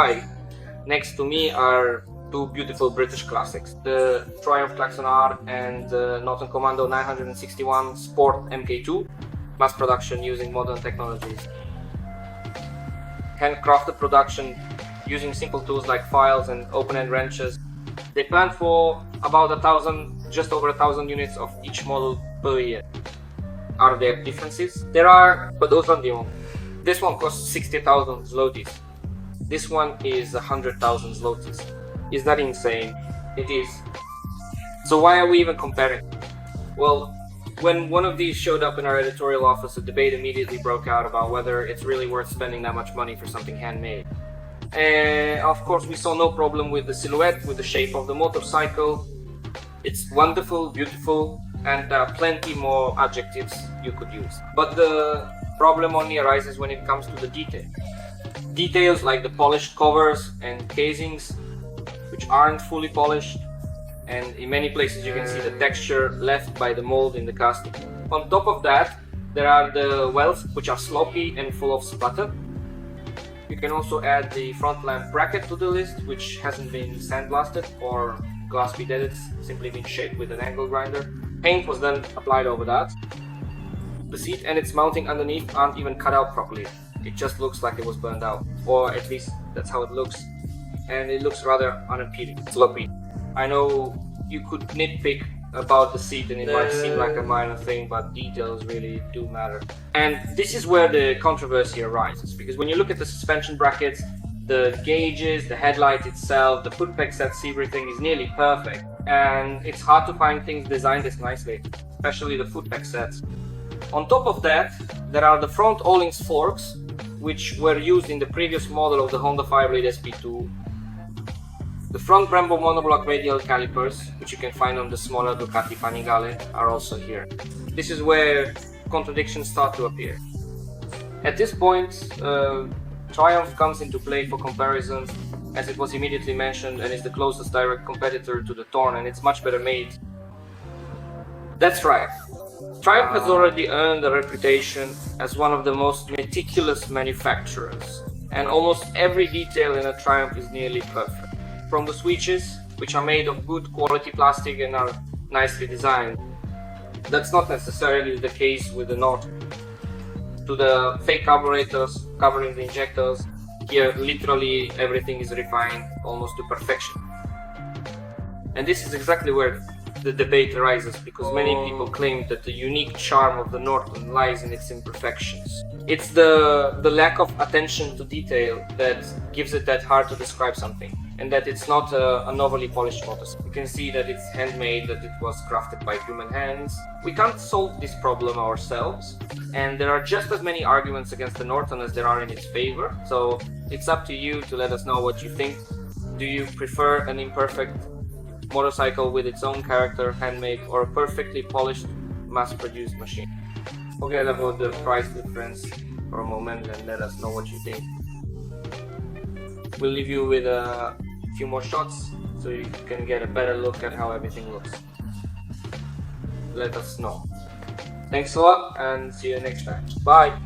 bike, next to me are two beautiful British classics, the Triumph Thruxton R and the Norton Commando 961 Sport MK2, mass production using modern technologies. Handcrafted production using simple tools like files and open-end wrenches. They plan for about just over 1,000 units of each model per year. Are there differences? There are, but those aren't the only. This one costs 60,000 zlotys. This one is 100,000 zlotys. Is that insane? It is. So why are we even comparing? Well, when one of these showed up in our editorial office, a debate immediately broke out about whether it's really worth spending that much money for something handmade. And of course, we saw no problem with the silhouette, with the shape of the motorcycle. It's wonderful, beautiful, and plenty more adjectives you could use. But the problem only arises when it comes to the detail. Details like the polished covers and casings, which aren't fully polished, and in many places you can see the texture left by the mold in the casting. On top of that, there are the wells, which are sloppy and full of splatter. You can also add the front lamp bracket to the list, which hasn't been sandblasted or glass beaded, it's simply been shaped with an angle grinder. Paint was then applied over that. The seat and its mounting underneath aren't even cut out properly. It just looks like it was burned out, or at least that's how it looks. And it looks rather unappealing, sloppy. I know you could nitpick about the seat and it might seem like a minor thing, but details really do matter. And this is where the controversy arises, because when you look at the suspension brackets, the gauges, the headlight itself, the foot peg sets, everything is nearly perfect. And it's hard to find things designed this nicely, especially the foot peg sets. On top of that, there are the front O-Links forks, which were used in the previous model of the Honda Fireblade SP2. The front Brembo monoblock radial calipers, which you can find on the smaller Ducati Panigale, are also here. This is where contradictions start to appear. At this point, Triumph comes into play for comparison, as it was immediately mentioned and is the closest direct competitor to the Thorn, and it's much better made. That's right. Triumph has already earned a reputation as one of the most meticulous manufacturers, and almost every detail in a Triumph is nearly perfect. From the switches, which are made of good quality plastic and are nicely designed. That's not necessarily the case with the Norton. To the fake carburetors covering the injectors, here literally everything is refined almost to perfection. And this is exactly where the debate arises, because many people claim that the unique charm of the Norton lies in its imperfections. It's the lack of attention to detail that gives it that hard to describe something, and that it's not an overly polished motorcycle. You can see that it's handmade, that it was crafted by human hands. We can't solve this problem ourselves, and there are just as many arguments against the Norton as there are in its favor, so it's up to you to let us know what you think. Do you prefer an imperfect motorcycle with its own character, handmade, or a perfectly polished, mass-produced machine? Forget about the price difference for a moment and let us know what you think. We'll leave you with a few more shots so you can get a better look at how everything looks. Let us know. Thanks a lot and see you next time. Bye!